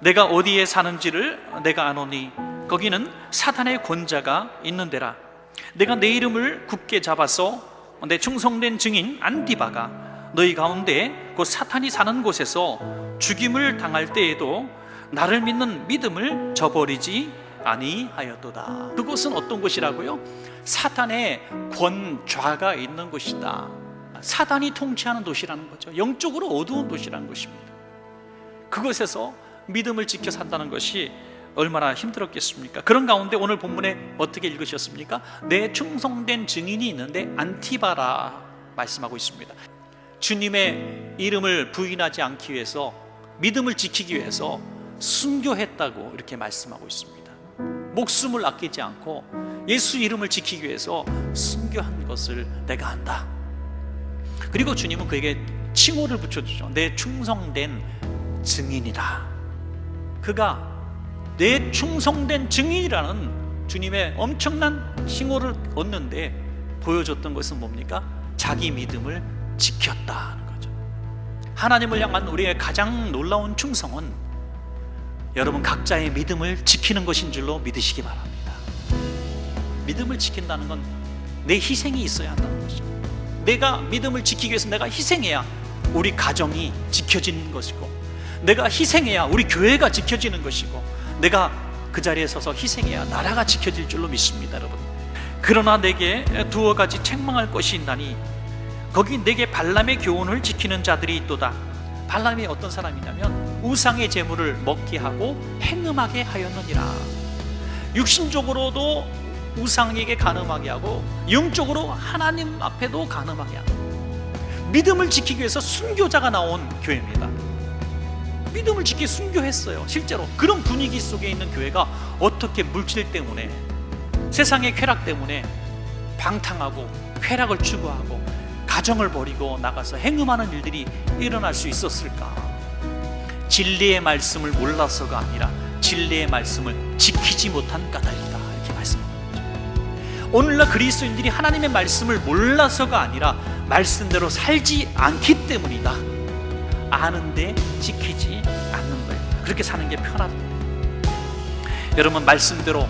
내가 어디에 사는지를 내가 아노니 거기는 사탄의 권자가 있는 데라. 내가 내 이름을 굳게 잡아서 내 충성된 증인 안디바가 너희 가운데 곧 사탄이 사는 곳에서 죽임을 당할 때에도 나를 믿는 믿음을 저버리지 아니하였도다. 그곳은 어떤 곳이라고요? 사탄의 권좌가 있는 곳이다. 사탄이 통치하는 도시라는 거죠. 영적으로 어두운 도시라는 것입니다. 그곳에서 믿음을 지켜 산다는 것이 얼마나 힘들었겠습니까? 그런 가운데 오늘 본문에 어떻게 읽으셨습니까? 내 충성된 증인이 있는데 안티바라 말씀하고 있습니다. 주님의 이름을 부인하지 않기 위해서, 믿음을 지키기 위해서 순교했다고 이렇게 말씀하고 있습니다. 목숨을 아끼지 않고 예수 이름을 지키기 위해서 순교한 것을 내가 안다. 그리고 주님은 그에게 칭호를 붙여주죠. 내 충성된 증인이다. 그가 내 충성된 증인이라는 주님의 엄청난 칭호를 얻는데 보여줬던 것은 뭡니까? 자기 믿음을 지켰다는 거죠. 하나님을 향한 우리의 가장 놀라운 충성은 여러분 각자의 믿음을 지키는 것인 줄로 믿으시기 바랍니다. 믿음을 지킨다는 건 내 희생이 있어야 한다는 것이죠. 내가 믿음을 지키기 위해서 내가 희생해야 우리 가정이 지켜지는 것이고, 내가 희생해야 우리 교회가 지켜지는 것이고, 내가 그 자리에 서서 희생해야 나라가 지켜질 줄로 믿습니다. 여러분, 그러나 내게 두어 가지 책망할 것이 있나니 거기 내게 발람의 교훈을 지키는 자들이 있도다. 발람이 어떤 사람이냐면 우상의 제물을 먹게 하고 행음하게 하였느니라. 육신적으로도 우상에게 간음하게 하고 영적으로 하나님 앞에도 간음하게 하고, 믿음을 지키기 위해서 순교자가 나온 교회입니다. 믿음을 지키 순교했어요. 실제로 그런 분위기 속에 있는 교회가 어떻게 물질 때문에, 세상의 쾌락 때문에 방탕하고 쾌락을 추구하고 가정을 버리고 나가서 행음하는 일들이 일어날 수 있었을까? 진리의 말씀을 몰라서가 아니라 진리의 말씀을 지키지 못한 까닭이다, 이렇게 말씀합니다. 오늘날 그리스도인들이 하나님의 말씀을 몰라서가 아니라 말씀대로 살지 않기 때문이다. 아는데 지키지 않는 거예요. 그렇게 사는 게 편하다. 여러분, 말씀대로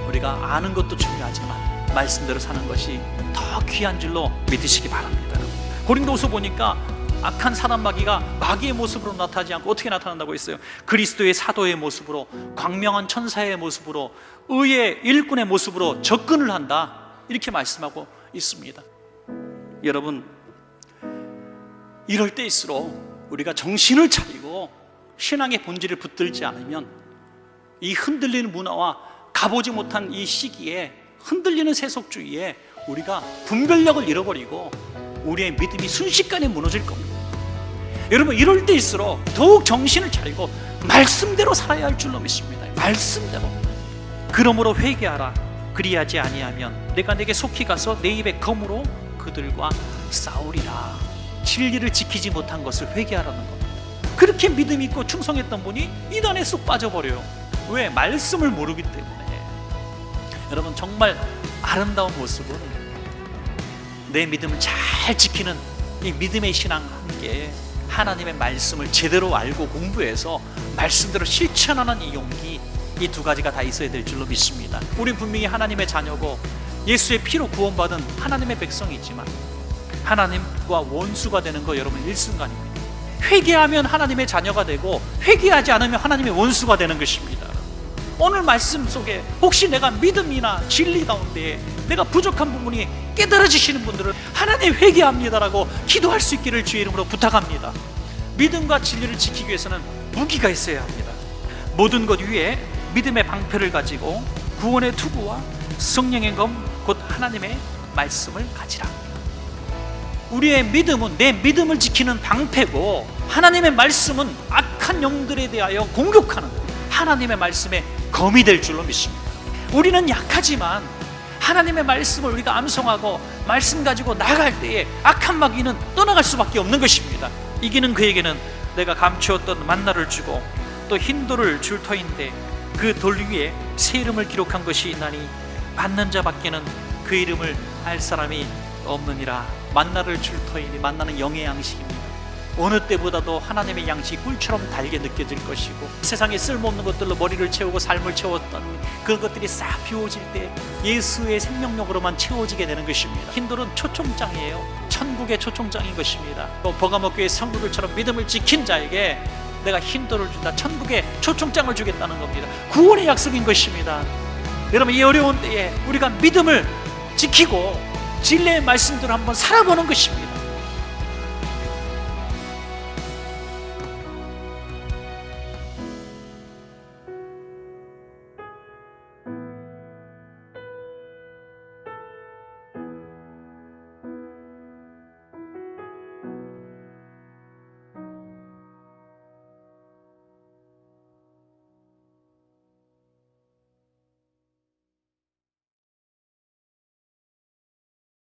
우리가 아는 것도 중요하지만 말씀대로 사는 것이 더 귀한 줄로 믿으시기 바랍니다. 고린도후서 보니까 악한 사람 마귀가 마귀의 모습으로 나타나지 않고 어떻게 나타난다고 했어요? 그리스도의 사도의 모습으로, 광명한 천사의 모습으로, 의의 일꾼의 모습으로 접근을 한다, 이렇게 말씀하고 있습니다. 여러분, 이럴 때일수록 우리가 정신을 차리고 신앙의 본질을 붙들지 않으면 이 흔들리는 문화와 가보지 못한 이 시기에, 흔들리는 세속주의에 우리가 분별력을 잃어버리고 우리의 믿음이 순식간에 무너질 겁니다. 여러분, 이럴 때일수록 더욱 정신을 차리고 말씀대로 살아야 할 줄로 믿습니다. 말씀대로. 그러므로 회개하라. 그리하지 아니하면 내가 내게 속히 가서 내 입에 검으로 그들과 싸우리라. 진리를 지키지 못한 것을 회개하라는 겁니다. 그렇게 믿음 있고 충성했던 분이 이단에 쏙 빠져버려요. 왜? 말씀을 모르기 때문에. 여러분, 정말 아름다운 모습은 내 믿음을 잘 지키는 이 믿음의 신앙과 함께 하나님의 말씀을 제대로 알고 공부해서 말씀대로 실천하는 이 용기, 이 두 가지가 다 있어야 될 줄로 믿습니다. 우린 분명히 하나님의 자녀고 예수의 피로 구원받은 하나님의 백성이지만 하나님과 원수가 되는 거 여러분 일순간입니다. 회개하면 하나님의 자녀가 되고 회개하지 않으면 하나님의 원수가 되는 것입니다. 오늘 말씀 속에 혹시 내가 믿음이나 진리 가운데 내가 부족한 부분이 깨달아지시는 분들은 하나님 회개합니다라고 기도할 수 있기를 주의 이름으로 부탁합니다. 믿음과 진리를 지키기 위해서는 무기가 있어야 합니다. 모든 것 위에 믿음의 방패를 가지고 구원의 투구와 성령의 검 곧 하나님의 말씀을 가지라. 우리의 믿음은 내 믿음을 지키는 방패고, 하나님의 말씀은 악한 영들에 대하여 공격하는 하나님의 말씀의 검이 될 줄로 믿습니다. 우리는 약하지만 하나님의 말씀을 우리가 암송하고 말씀 가지고 나갈 때에 악한 마귀는 떠나갈 수밖에 없는 것입니다. 이기는 그에게는 내가 감추었던 만나를 주고 또 흰 돌을 줄 터인데 그 돌 위에 새 이름을 기록한 것이 있나니 받는 자밖에는 그 이름을 알 사람이 없느니라. 만나를 줄 터이니, 만나는 영의 양식입니다. 어느 때보다도 하나님의 양식이 꿀처럼 달게 느껴질 것이고, 세상에 쓸모없는 것들로 머리를 채우고 삶을 채웠던 그런 것들이 싹 비워질 때 예수의 생명력으로만 채워지게 되는 것입니다. 힌돌은 초청장이에요. 천국의 초청장인 것입니다. 또 버가모 교회 성도들처럼 믿음을 지킨 자에게 내가 힌돌을 준다, 천국의 초청장을 주겠다는 겁니다. 구원의 약속인 것입니다. 여러분, 이 어려운 때에 우리가 믿음을 지키고 진리의 말씀대로 한번 살아보는 것입니다.